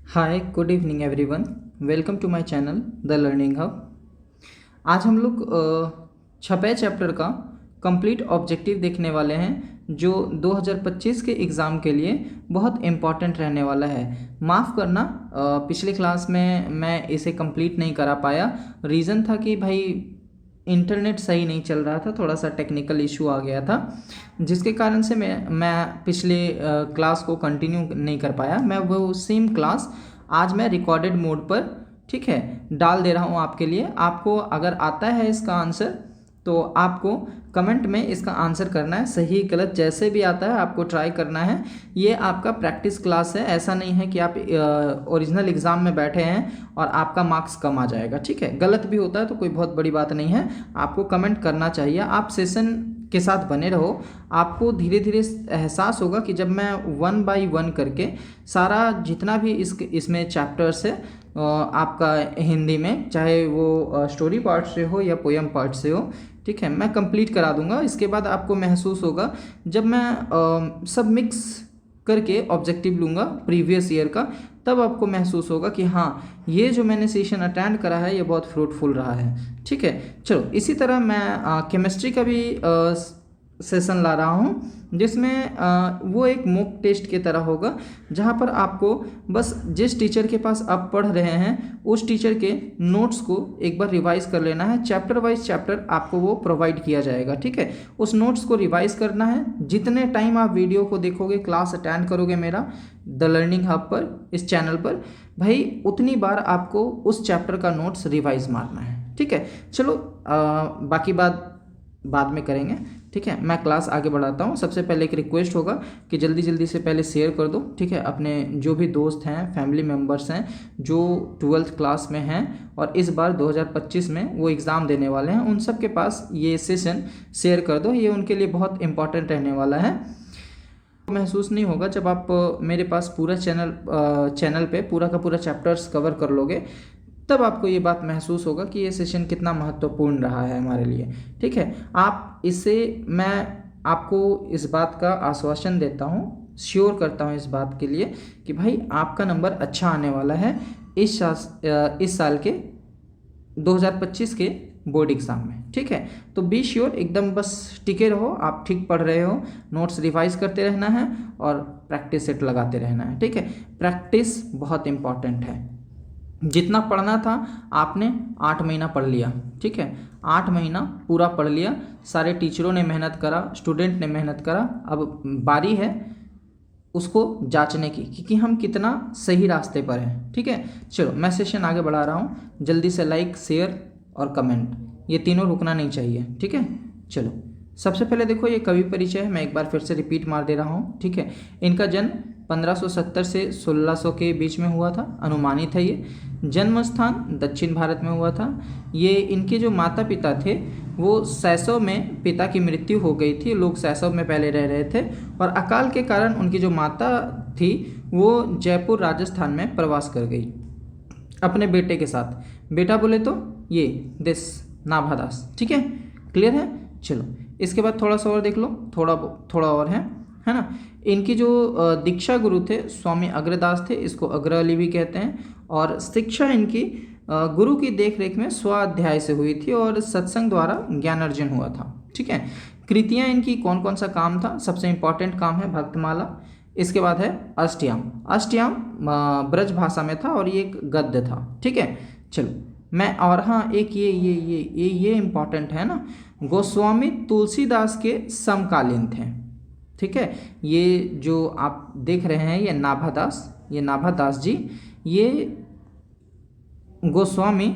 Hi good evening everyone. Welcome to my channel the learning hub. आज हम लोग छठे चैप्टर का कंप्लीट ऑब्जेक्टिव देखने वाले हैं जो 2025 के एग्ज़ाम के लिए बहुत इम्पॉर्टेंट रहने वाला है। माफ़ करना, पिछले क्लास में मैं इसे कंप्लीट नहीं करा पाया। रीज़न था कि भाई इंटरनेट सही नहीं चल रहा था, थोड़ा सा टेक्निकल इशू आ गया था, जिसके कारण से मैं पिछले क्लास को कंटिन्यू नहीं कर पाया। मैं वो सेम क्लास आज मैं रिकॉर्डेड मोड पर, ठीक है, डाल दे रहा हूँ आपके लिए। आपको अगर आता है इसका आंसर तो आपको कमेंट में इसका आंसर करना है, सही गलत जैसे भी आता है आपको ट्राई करना है। ये आपका प्रैक्टिस क्लास है, ऐसा नहीं है कि आप ओरिजिनल एग्ज़ाम में बैठे हैं और आपका मार्क्स कम आ जाएगा। ठीक है, गलत भी होता है तो कोई बहुत बड़ी बात नहीं है, आपको कमेंट करना चाहिए। आप सेशन के साथ बने रहो, आपको धीरे धीरे एहसास होगा कि जब मैं 1 बाय 1 करके सारा जितना भी इसमें चैप्टर्स है आपका हिंदी में, चाहे वो स्टोरी पार्ट से हो या पोयम पार्ट से हो, ठीक है, मैं कंप्लीट करा दूंगा। इसके बाद आपको महसूस होगा जब मैं सब मिक्स करके ऑब्जेक्टिव लूँगा प्रीवियस ईयर का, तब आपको महसूस होगा कि हाँ, ये जो मैंने सेशन अटेंड करा है ये बहुत फ्रूटफुल रहा है। ठीक है, चलो इसी तरह मैं केमिस्ट्री का भी सेशन ला रहा हूँ, जिसमें वो एक मॉक टेस्ट की तरह होगा, जहाँ पर आपको बस जिस टीचर के पास आप पढ़ रहे हैं उस टीचर के नोट्स को एक बार रिवाइज कर लेना है। चैप्टर वाइज चैप्टर आपको वो प्रोवाइड किया जाएगा। ठीक है, उस नोट्स को रिवाइज करना है। जितने टाइम आप वीडियो को देखोगे, क्लास अटेंड करोगे मेरा द लर्निंग हब पर, इस चैनल पर, भाई उतनी बार आपको उस चैप्टर का नोट्स रिवाइज मारना है। ठीक है, चलो बाकी बात बाद में करेंगे। ठीक है, मैं क्लास आगे बढ़ाता हूँ। सबसे पहले एक रिक्वेस्ट होगा कि जल्दी जल्दी से पहले शेयर कर दो। ठीक है, अपने जो भी दोस्त हैं, फैमिली मेम्बर्स हैं जो 12th क्लास में हैं और इस बार 2025 में वो एग्ज़ाम देने वाले हैं, उन सब के पास ये सेशन शेयर कर दो। ये उनके लिए बहुत इंपॉर्टेंट रहने वाला है। महसूस नहीं होगा जब आप मेरे पास पूरा चैनल पे पूरा का पूरा चैप्टर्स कवर कर लोगे, तब आपको ये बात महसूस होगा कि ये सेशन कितना महत्वपूर्ण रहा है हमारे लिए। ठीक है, आप इससे, मैं आपको इस बात का आश्वासन देता हूँ, श्योर करता हूँ इस बात के लिए कि भाई आपका नंबर अच्छा आने वाला है इस साल के 2025 के बोर्ड एग्ज़ाम में। ठीक है, तो बी श्योर, एकदम बस टिके रहो। आप ठीक पढ़ रहे हो, नोट्स रिवाइज करते रहना है और प्रैक्टिस सेट लगाते रहना है। ठीक है, प्रैक्टिस बहुत इंपॉर्टेंट है। जितना पढ़ना था आपने 8 महीना पढ़ लिया। ठीक है, 8 महीना पूरा पढ़ लिया, सारे टीचरों ने मेहनत करा, स्टूडेंट ने मेहनत करा। अब बारी है उसको जांचने की कि हम कितना सही रास्ते पर हैं। ठीक है, चलो मैं सेशन आगे बढ़ा रहा हूँ। जल्दी से लाइक, शेयर और कमेंट, ये तीनों रुकना नहीं चाहिए। ठीक है, चलो सबसे पहले देखो, ये कवि परिचय है, मैं एक बार फिर से रिपीट मार दे रहा हूँ। ठीक है, इनका जन्म 1570 से 1600 के बीच में हुआ था, अनुमानित है। ये जन्म स्थान दक्षिण भारत में हुआ था। ये इनके जो माता पिता थे वो शैशव में पिता की मृत्यु हो गई थी, लोग शैशव में पहले रह रहे थे, और अकाल के कारण उनकी जो माता थी वो जयपुर राजस्थान में प्रवास कर गई अपने बेटे के साथ। बेटा बोले तो ये दिस नाभादास। ठीक है, क्लियर है। चलो इसके बाद थोड़ा सा और देख लो, थोड़ा और है ना। इनकी जो दीक्षा गुरु थे स्वामी अग्रदास थे, इसको अग्र अली भी कहते हैं, और शिक्षा इनकी गुरु की देखरेख में स्वाध्याय से हुई थी और सत्संग द्वारा ज्ञान अर्जन हुआ था। ठीक है, कृतियाँ इनकी कौन कौन सा काम था, सबसे इंपॉर्टेंट काम है भक्तमाला, इसके बाद है अष्टयाम। अष्टयाम ब्रज भाषा में था और ये एक गद्य था। ठीक है, चलो मैं, और हाँ एक ये इम्पॉर्टेंट है ना, गोस्वामी तुलसीदास के समकालीन थे। ठीक है, ये जो आप देख रहे हैं ये नाभादास जी, ये गोस्वामी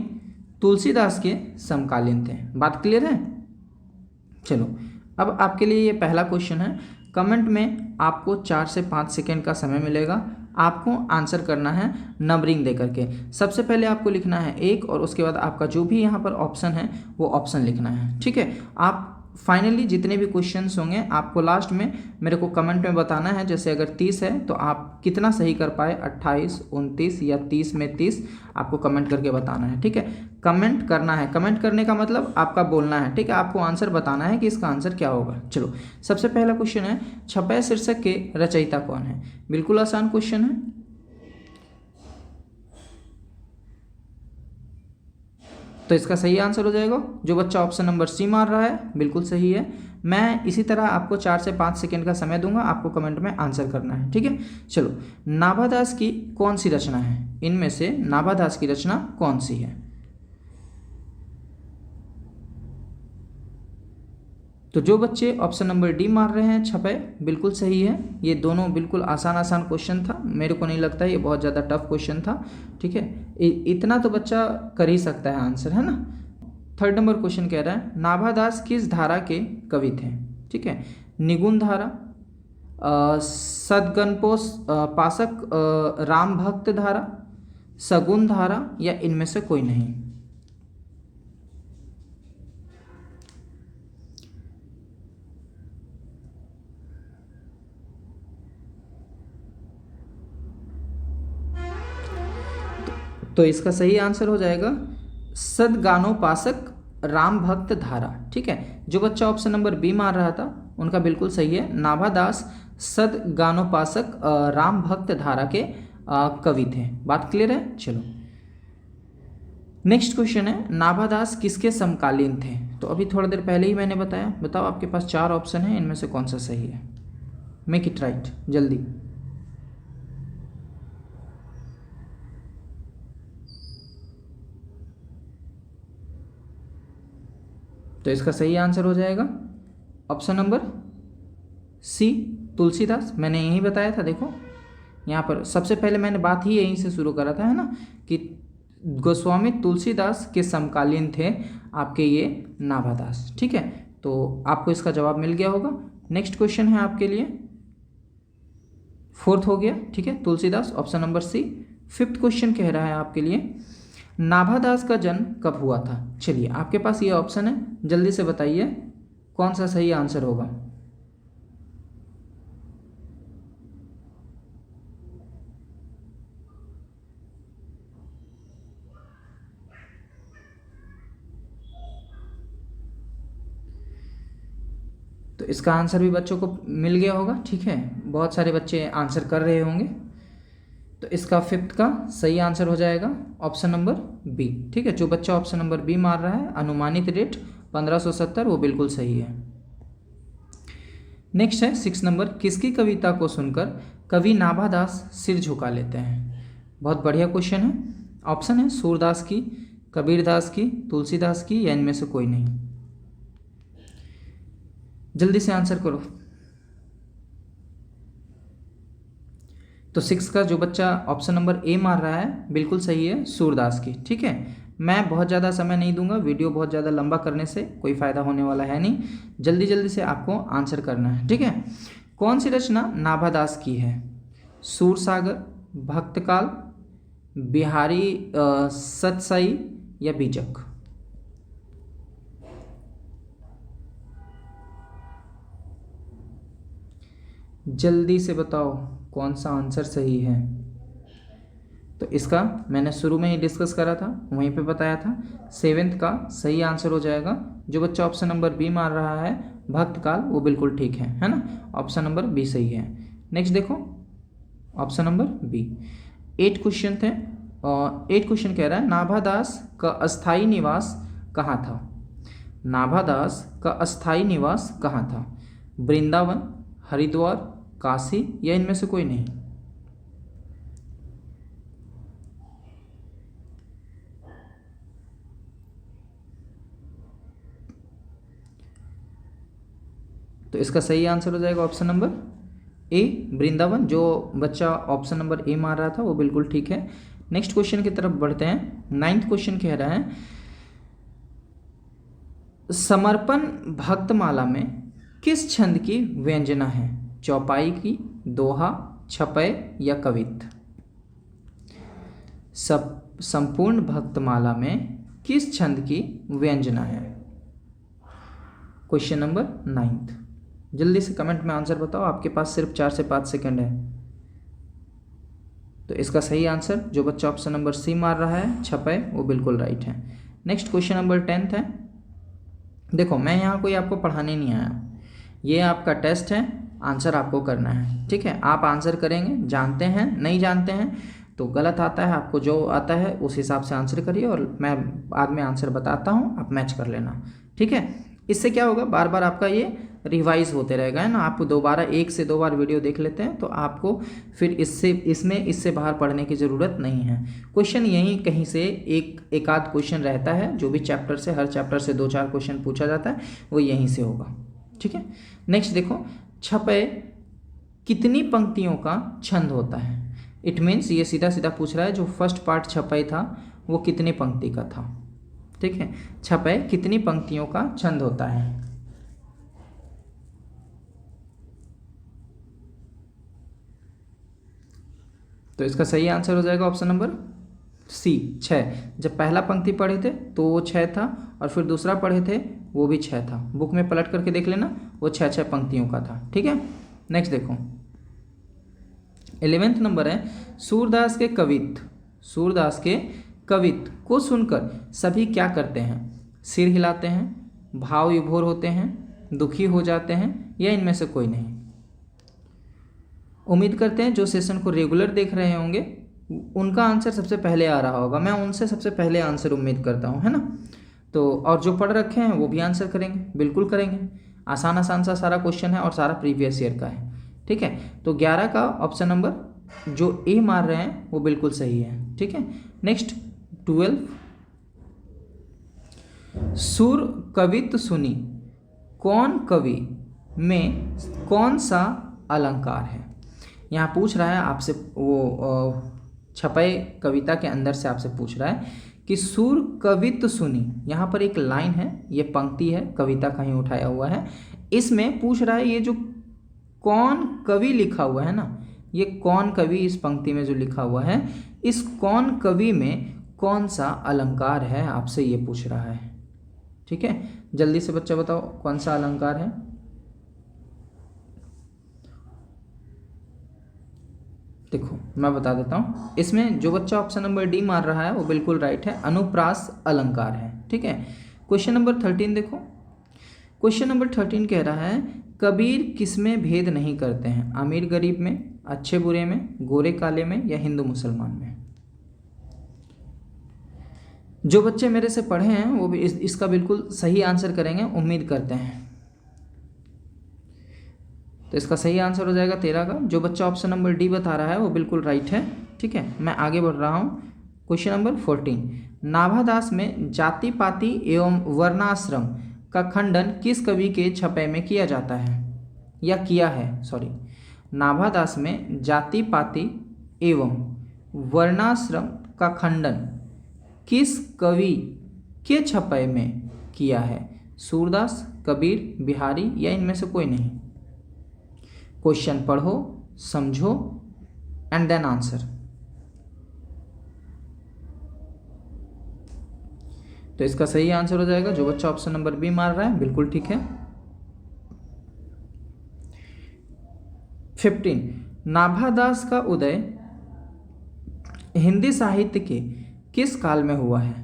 तुलसीदास के समकालीन थे। बात क्लियर है। चलो अब आपके लिए ये पहला क्वेश्चन है। कमेंट में आपको 4 से 5 सेकेंड का समय मिलेगा, आपको आंसर करना है नंबरिंग दे करके। सबसे पहले आपको लिखना है 1 और उसके बाद आपका जो भी यहाँ पर ऑप्शन है वो ऑप्शन लिखना है। ठीक है, आप फाइनली जितने भी क्वेश्चंस होंगे आपको लास्ट में मेरे को कमेंट में बताना है। जैसे अगर 30 है तो आप कितना सही कर पाए, 28, 29 या 30 में 30, आपको कमेंट करके बताना है। ठीक है, कमेंट करना है। कमेंट करने का मतलब आपका बोलना है। ठीक है, आपको आंसर बताना है कि इसका आंसर क्या होगा। चलो सबसे पहला क्वेश्चन है, छपे शीर्षक के रचयिता कौन है। बिल्कुल आसान क्वेश्चन है। तो इसका सही आंसर हो जाएगा जो बच्चा ऑप्शन नंबर सी मार रहा है, बिल्कुल सही है। मैं इसी तरह आपको 4 से 5 सेकेंड का समय दूंगा, आपको कमेंट में आंसर करना है, ठीक है। चलो, नाभादास की कौन सी रचना है, इनमें से नाभादास की रचना कौन सी है? तो जो बच्चे ऑप्शन नंबर डी मार रहे हैं छपे, बिल्कुल सही है। ये दोनों बिल्कुल आसान आसान क्वेश्चन था, मेरे को नहीं लगता ये बहुत ज़्यादा टफ क्वेश्चन था, ठीक है। इतना तो बच्चा कर ही सकता है आंसर, है ना। थर्ड नंबर क्वेश्चन कह रहा है नाभादास किस धारा के कवि थे, ठीक है। निगुण धारा, सदगणपोष पासक राम भक्त धारा, सगुण धारा, या इनमें से कोई नहीं? तो इसका सही आंसर हो जाएगा सदगानोपासक राम भक्त धारा, ठीक है। जो बच्चा ऑप्शन नंबर बी मार रहा था उनका बिल्कुल सही है, नाभादास सदगानोपासक राम भक्त धारा के कवि थे। बात क्लियर है? चलो, नेक्स्ट क्वेश्चन है नाभादास किसके समकालीन थे? तो अभी थोड़ी देर पहले ही मैंने बताया, बताओ आपके पास 4 ऑप्शन है, इनमें से कौन सा सही है? मेक इट राइट जल्दी। तो इसका सही आंसर हो जाएगा ऑप्शन नंबर सी, तुलसीदास। मैंने यही बताया था, देखो यहाँ पर सबसे पहले मैंने बात ही यहीं से शुरू करा था, है ना, कि गोस्वामी तुलसीदास के समकालीन थे आपके ये नाभादास, ठीक है। तो आपको इसका जवाब मिल गया होगा। नेक्स्ट क्वेश्चन है आपके लिए, 4th हो गया, ठीक है, Tulsidas option number C. 5th question कह रहा है आपके लिए नाभादास का जन्म कब हुआ था? चलिए, आपके पास ये ऑप्शन है, जल्दी से बताइए कौन सा सही आंसर होगा। तो इसका आंसर भी बच्चों को मिल गया होगा, ठीक है, बहुत सारे बच्चे आंसर कर रहे होंगे। तो इसका 5th का सही आंसर हो जाएगा ऑप्शन नंबर बी, ठीक है। जो बच्चा ऑप्शन नंबर बी मार रहा है, अनुमानित डेट 1570, वो बिल्कुल सही है। नेक्स्ट है 6 नंबर, किसकी कविता को सुनकर कवि नाभादास सिर झुका लेते हैं? बहुत बढ़िया क्वेश्चन है। ऑप्शन है सूरदास की, कबीरदास की, तुलसीदास की, या इनमें से कोई नहीं? जल्दी से आंसर करो। तो 6 का जो बच्चा ऑप्शन नंबर ए मार रहा है, बिल्कुल सही है, सूरदास की, ठीक है। मैं बहुत ज़्यादा समय नहीं दूंगा, वीडियो बहुत ज़्यादा लंबा करने से कोई फ़ायदा होने वाला है नहीं, जल्दी जल्दी से आपको आंसर करना है, ठीक है। कौन सी रचना नाभादास की है? सूरसागर, भक्तकाल, बिहारी सतसाई, या बीजक? जल्दी से बताओ कौन सा आंसर सही है। तो इसका मैंने शुरू में ही डिस्कस करा था, वहीं पे बताया था, 7th का सही आंसर हो जाएगा जो बच्चा ऑप्शन नंबर बी मार रहा है, भक्तकाल, वो बिल्कुल ठीक है ना, ऑप्शन नंबर बी सही है। नेक्स्ट देखो ऑप्शन नंबर बी। 8 क्वेश्चन थे, और 8 क्वेश्चन कह रहा है नाभादास का अस्थायी निवास कहाँ था? नाभादास का अस्थायी निवास कहाँ था? वृंदावन, हरिद्वार, काशी, या इनमें से कोई नहीं? तो इसका सही आंसर हो जाएगा ऑप्शन नंबर ए, वृंदावन। जो बच्चा ऑप्शन नंबर ए मार रहा था वो बिल्कुल ठीक है। नेक्स्ट क्वेश्चन की तरफ बढ़ते हैं। 9th क्वेश्चन कह रहा है समर्पण भक्तमाला में किस छंद की व्यंजना है? चौपाई की, दोहा, छपय, या कवित्त? संपूर्ण भक्तमाला में किस छंद की व्यंजना है? Question number 9th। जल्दी से कमेंट में आंसर बताओ, आपके पास सिर्फ 4 से 5 सेकंड है। तो इसका सही आंसर जो बच्चा ऑप्शन नंबर सी मार रहा है, छपय, वो बिल्कुल राइट है। नेक्स्ट क्वेश्चन नंबर 10th है। देखो, मैं यहाँ कोई आपको पढ़ाने नहीं आया, ये आपका टेस्ट है, आंसर आपको करना है, ठीक है। आप आंसर करेंगे, जानते हैं नहीं जानते हैं तो गलत आता है, आपको जो आता है उस हिसाब से आंसर करिए और मैं बाद में आंसर बताता हूँ, आप मैच कर लेना, ठीक है। इससे क्या होगा, बार बार आपका ये रिवाइज होते रहेगा, है ना। आप दोबारा 1 से 2 बार वीडियो देख लेते हैं तो आपको फिर इससे बाहर पढ़ने की ज़रूरत नहीं है। क्वेश्चन यहीं कहीं से एक आध क्वेश्चन रहता है, जो भी चैप्टर से, हर चैप्टर से 2-4 क्वेश्चन पूछा जाता है, वो यहीं से होगा, ठीक है। नेक्स्ट देखो, छपे कितनी पंक्तियों का छंद होता है। इट मीन्स ये सीधा सीधा पूछ रहा है, जो फर्स्ट पार्ट छपई था वो कितनी पंक्ति का था, ठीक है। छपे कितनी पंक्तियों का छंद होता है। तो इसका सही आंसर हो जाएगा ऑप्शन नंबर सी, 6। जब पहला पंक्ति पढ़े थे तो वो 6 था, और फिर दूसरा पढ़े थे वो भी 6 था। बुक में पलट करके देख लेना, वो 6 पंक्तियों का था, ठीक है। नेक्स्ट देखो, 11वां नंबर है, सूरदास के कवित्व को सुनकर सभी क्या करते हैं। सिर हिलाते हैं, भाव विभोर होते हैं, दुखी हो जाते हैं, या इनमें से कोई नहीं। उम्मीद करते हैं जो सेशन को रेगुलर देख रहे होंगे उनका आंसर सबसे पहले आ रहा होगा, मैं उनसे सबसे पहले आंसर उम्मीद करता हूँ, है ना। तो और जो पढ़ रखे हैं वो भी आंसर करेंगे, बिल्कुल करेंगे। आसान सा सारा क्वेश्चन है और सारा प्रीवियस ईयर का है, ठीक है। तो 11 का ऑप्शन नंबर जो ए मार रहे हैं वो बिल्कुल सही है, ठीक है। नेक्स्ट 12, सुर कवित्व सुनी कौन कवि में कौन सा अलंकार है। यहाँ पूछ रहा है आपसे, वो छपे कविता के अंदर से आपसे पूछ रहा है कि सुर कवित्व सुनी। यहाँ पर एक लाइन है, ये पंक्ति है, कविता कहीं उठाया हुआ है। इसमें पूछ रहा है ये जो कौन कवि लिखा हुआ है ना, ये कौन कवि इस पंक्ति में जो लिखा हुआ है, इस कौन कवि में कौन सा अलंकार है, आपसे ये पूछ रहा है, ठीक है। जल्दी से बच्चा बताओ कौन सा अलंकार है। देखो मैं बता देता हूँ, इसमें जो बच्चा ऑप्शन नंबर डी मार रहा है वो बिल्कुल राइट है, अनुप्रास अलंकार है, ठीक है। क्वेश्चन नंबर 13 देखो, क्वेश्चन नंबर 13 कह रहा है कबीर किसमें भेद नहीं करते हैं, अमीर गरीब में, अच्छे बुरे में, गोरे काले में, या हिंदू मुसलमान में। जो बच्चे मेरे से पढ़े हैं वो भी इसका बिल्कुल सही आंसर करेंगे, उम्मीद करते हैं। तो इसका सही आंसर हो जाएगा 13 का। जो बच्चा ऑप्शन नंबर डी बता रहा है वो बिल्कुल राइट है, ठीक है। मैं आगे बढ़ रहा हूँ। क्वेश्चन नंबर 14, नाभादास में जाति पाति एवं वर्णाश्रम का खंडन किस कवि के छपे में किया जाता है या किया है, सॉरी। नाभादास में जाति पाति एवं वर्णाश्रम का खंडन किस कवि के छपे में किया है, सूरदास, कबीर, बिहारी, या इनमें से कोई नहीं। क्वेश्चन पढ़ो, समझो एंड देन आंसर। तो इसका सही आंसर हो जाएगा, जो बच्चा ऑप्शन नंबर बी मार रहा है बिल्कुल ठीक है। 15, नाभादास का उदय हिंदी साहित्य के किस काल में हुआ है।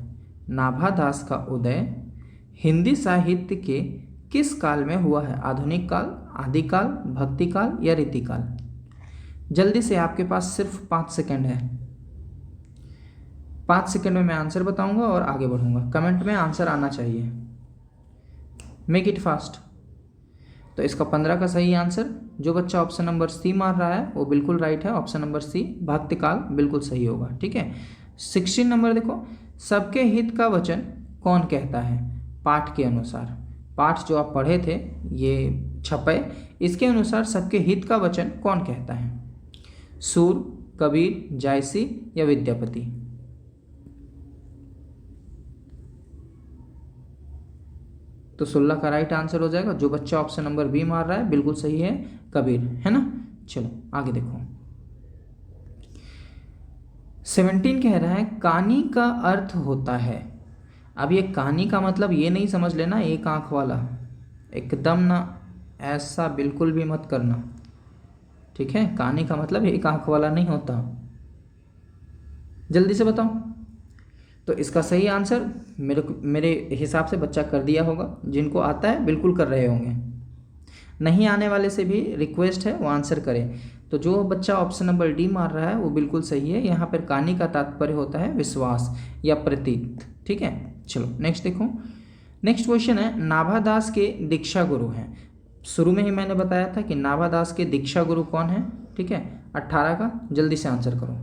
नाभादास का उदय हिंदी साहित्य के किस काल में हुआ है, आधुनिक काल, आदिकाल, भक्ति काल, या रीतिकाल। जल्दी से, आपके पास सिर्फ 5 सेकंड है। 5 सेकंड में मैं आंसर बताऊंगा और आगे बढ़ूंगा। कमेंट में आंसर आना चाहिए, मेक इट फास्ट। तो इसका 15 का सही आंसर, जो बच्चा ऑप्शन नंबर सी मार रहा है वो बिल्कुल राइट है, ऑप्शन नंबर सी, भक्ति काल बिल्कुल सही होगा, ठीक है। 16 नंबर देखो, सबके हित का वचन कौन कहता है, पाठ के अनुसार। पाठ जो आप पढ़े थे ये छपे, इसके अनुसार सबके हित का वचन कौन कहता है, सूर, कबीर, जायसी, या विद्यापति। तो 16 का राइट आंसर हो जाएगा। जो बच्चा ऑप्शन नंबर बी मार रहा है बिल्कुल सही है, कबीर, है ना। चलो आगे देखो। 17 कह रहा है कानी का अर्थ होता है। अब ये कानी का मतलब ये नहीं समझ लेना एक आंख वाला, एकदम ना, ऐसा बिल्कुल भी मत करना, ठीक है। कानी का मतलब एक आंख वाला नहीं होता। जल्दी से बताओ। तो इसका सही आंसर मेरे हिसाब से बच्चा कर दिया होगा, जिनको आता है बिल्कुल कर रहे होंगे, नहीं आने वाले से भी रिक्वेस्ट है वो आंसर करें। तो जो बच्चा ऑप्शन नंबर डी मार रहा है वो बिल्कुल सही है। यहाँ पर कहानी का तात्पर्य होता है विश्वास या प्रतीत। ठीक है, चलो नेक्स्ट देखो। नेक्स्ट क्वेश्चन है, नाभादास के दीक्षा गुरु हैं। शुरू में ही मैंने बताया था कि नाभादास के दीक्षा गुरु कौन है। ठीक है, 18 का जल्दी से आंसर करो।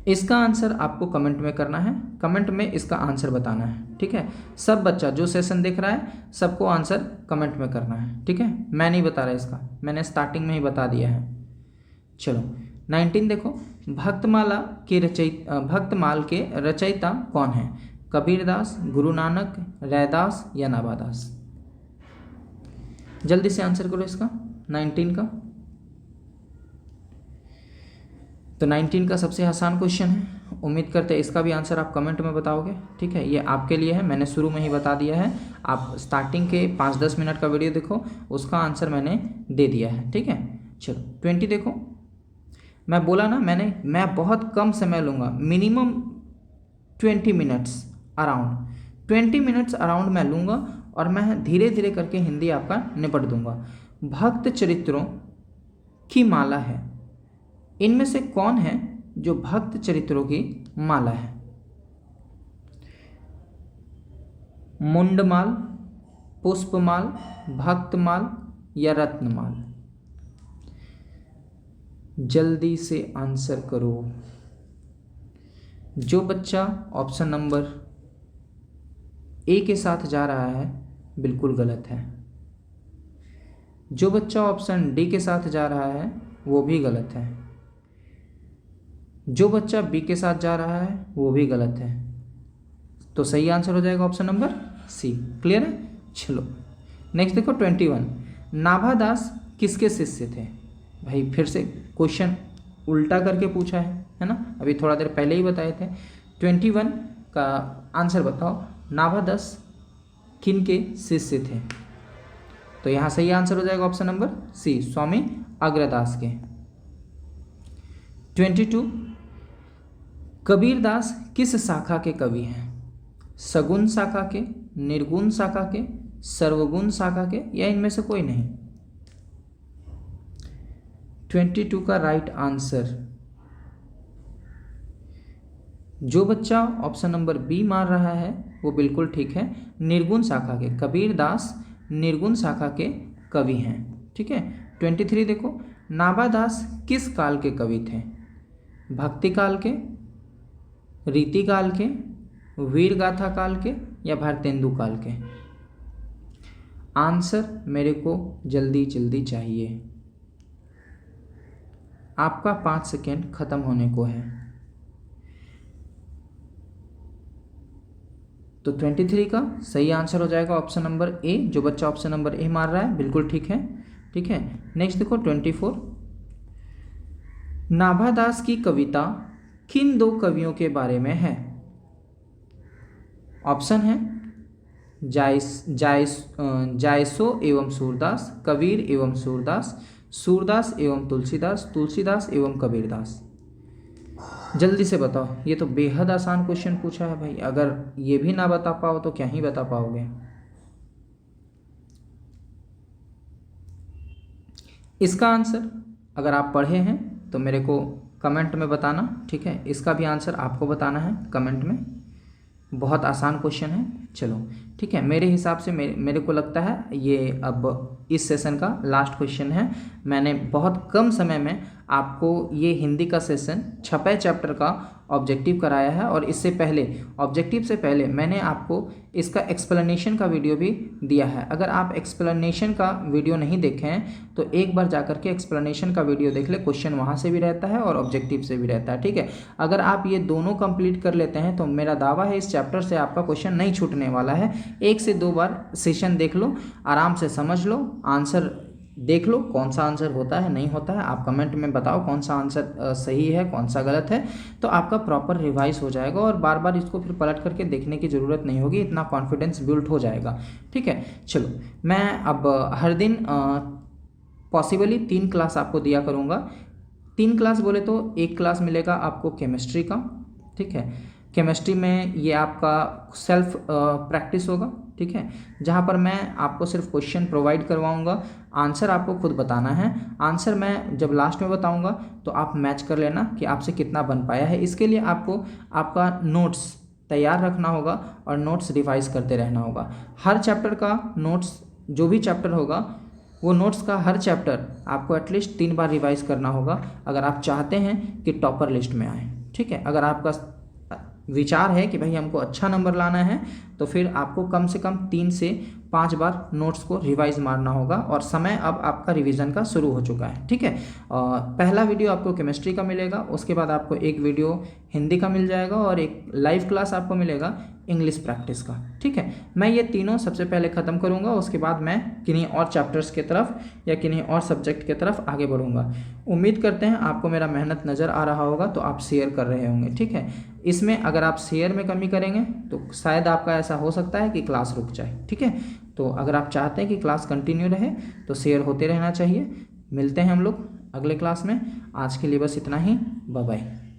इसका आंसर आपको कमेंट में करना है, कमेंट में इसका आंसर बताना है। ठीक है, सब बच्चा जो सेशन देख रहा है सबको आंसर कमेंट में करना है। ठीक है, मैं नहीं बता रहा इसका, मैंने स्टार्टिंग में ही बता दिया है। चलो 19 देखो, भक्तमाल के रचयिता कौन है? कबीरदास, गुरु नानक, रैदास या नाभादास? जल्दी से आंसर करो इसका 19 का। तो 19 का सबसे आसान क्वेश्चन है। उम्मीद करते हैं इसका भी आंसर आप कमेंट में बताओगे। ठीक है, ये आपके लिए है, मैंने शुरू में ही बता दिया है। आप स्टार्टिंग के 5-10 मिनट का वीडियो देखो, उसका आंसर मैंने दे दिया है। ठीक है, चलो 20 देखो। मैं बोला ना, मैं बहुत कम समय लूँगा, minimum 20 minutes around 20 minutes around मैं लूँगा और मैं धीरे धीरे करके हिंदी आपका निपट दूंगा। भक्त चरित्रों की माला है, इनमें से कौन है जो भक्त चरित्रों की माला है? मुंडमाल, पुष्पमाल, भक्तमाल या रत्नमाल? जल्दी से आंसर करो। जो बच्चा ऑप्शन नंबर ए के साथ जा रहा है बिल्कुल गलत है। जो बच्चा ऑप्शन डी के साथ जा रहा है वो भी गलत है। जो बच्चा बी के साथ जा रहा है वो भी गलत है। तो सही आंसर हो जाएगा ऑप्शन नंबर सी। क्लियर है? चलो नेक्स्ट देखो 21। नाभादास किसके शिष्य थे? भाई फिर से क्वेश्चन उल्टा करके पूछा है ना, अभी थोड़ा देर पहले ही बताए थे। 21 का आंसर बताओ, नाभादास किन के शिष्य थे? तो यहाँ सही आंसर हो जाएगा ऑप्शन नंबर सी, स्वामी अग्रदास के। 22। कबीरदास किस शाखा के कवि हैं? सगुण शाखा के, निर्गुण शाखा के, सर्वगुण शाखा के या इनमें से कोई नहीं? 22 का राइट आंसर, जो बच्चा ऑप्शन नंबर बी मार रहा है वो बिल्कुल ठीक है, निर्गुण शाखा के। कबीरदास निर्गुण शाखा के कवि हैं। ठीक है, 23 देखो, नाभादास किस काल के कवि थे? भक्ति काल के, रीति काल के, वीर गाथा काल के या भारतेंदु काल के? आंसर मेरे को जल्दी जल्दी चाहिए, आपका 5 सेकेंड खत्म होने को है। तो 23 का सही आंसर हो जाएगा ऑप्शन नंबर ए। जो बच्चा ऑप्शन नंबर ए मार रहा है बिल्कुल ठीक है। ठीक है, नेक्स्ट देखो 24। नाभादास की कविता किन 2 कवियों के बारे में है? ऑप्शन है जायसो एवं सूरदास, कबीर एवं सूरदास, सूरदास एवं तुलसीदास, तुलसीदास एवं कबीरदास। जल्दी से बताओ, ये तो बेहद आसान क्वेश्चन पूछा है भाई, अगर ये भी ना बता पाओ तो क्या ही बता पाओगे। इसका आंसर अगर आप पढ़े हैं तो मेरे को कमेंट में बताना। ठीक है, इसका भी आंसर आपको बताना है कमेंट में। बहुत आसान क्वेश्चन है। चलो ठीक है, मेरे हिसाब से मेरे को लगता है ये अब इस सेशन का लास्ट क्वेश्चन है। मैंने बहुत कम समय में आपको ये हिंदी का सेशन 6वें चैप्टर का ऑब्जेक्टिव कराया है, और इससे पहले ऑब्जेक्टिव से पहले मैंने आपको इसका एक्सप्लेनेशन का वीडियो भी दिया है। अगर आप एक्सप्लेनेशन का वीडियो नहीं देखे हैं तो एक बार जाकर के एक्सप्लेनेशन का वीडियो देख ले, क्वेश्चन वहाँ से भी रहता है और ऑब्जेक्टिव से भी रहता है। ठीक है, अगर आप ये दोनों कंप्लीट कर लेते हैं तो मेरा दावा है इस चैप्टर से आपका क्वेश्चन नहीं छूटने वाला है। 1 से 2 बार सेशन देख लो, आराम से समझ लो, आंसर देख लो कौन सा आंसर होता है नहीं होता है। आप कमेंट में बताओ कौन सा आंसर सही है कौन सा गलत है, तो आपका प्रॉपर रिवाइज हो जाएगा और बार बार इसको फिर पलट करके देखने की ज़रूरत नहीं होगी, इतना कॉन्फिडेंस बिल्ड हो जाएगा। ठीक है, चलो मैं अब हर दिन पॉसिबली 3 क्लास आपको दिया करूँगा। 3 क्लास बोले तो 1 क्लास मिलेगा आपको केमिस्ट्री का। ठीक है, केमिस्ट्री में ये आपका सेल्फ प्रैक्टिस होगा। ठीक ठीक है, जहाँ पर मैं आपको सिर्फ क्वेश्चन प्रोवाइड करवाऊँगा, आंसर आपको खुद बताना है। आंसर मैं जब लास्ट में बताऊँगा तो आप मैच कर लेना कि आपसे कितना बन पाया है। इसके लिए आपको आपका नोट्स तैयार रखना होगा और नोट्स रिवाइज करते रहना होगा। हर चैप्टर का नोट्स, जो भी चैप्टर होगा वो नोट्स का हर चैप्टर आपको एटलीस्ट 3 बार रिवाइज करना होगा अगर आप चाहते हैं कि टॉपर लिस्ट में आए। ठीक है, अगर आपका विचार है कि भाई हमको अच्छा नंबर लाना है तो फिर आपको कम से कम 3 से 5 बार नोट्स को रिवाइज मारना होगा। और समय अब आपका रिवीजन का शुरू हो चुका है। ठीक है, पहला वीडियो आपको केमिस्ट्री का मिलेगा, उसके बाद आपको एक वीडियो हिंदी का मिल जाएगा और एक लाइव क्लास आपको मिलेगा इंग्लिश प्रैक्टिस का। ठीक है, मैं ये तीनों सबसे पहले ख़त्म करूँगा, उसके बाद मैं किन्हीं और चैप्टर्स की तरफ या किन्हीं और सब्जेक्ट की तरफ आगे बढ़ूँगा। उम्मीद करते हैं आपको मेरा मेहनत नज़र आ रहा होगा तो आप शेयर कर रहे होंगे। ठीक है, इसमें अगर आप शेयर में कमी करेंगे तो शायद आपका ऐसा हो सकता है कि क्लास रुक जाए। ठीक है, तो अगर आप चाहते हैं कि क्लास कंटिन्यू रहे तो शेयर होते रहना चाहिए। मिलते हैं हम लोग अगले क्लास में। आज के लिए बस इतना ही, बाय बाय।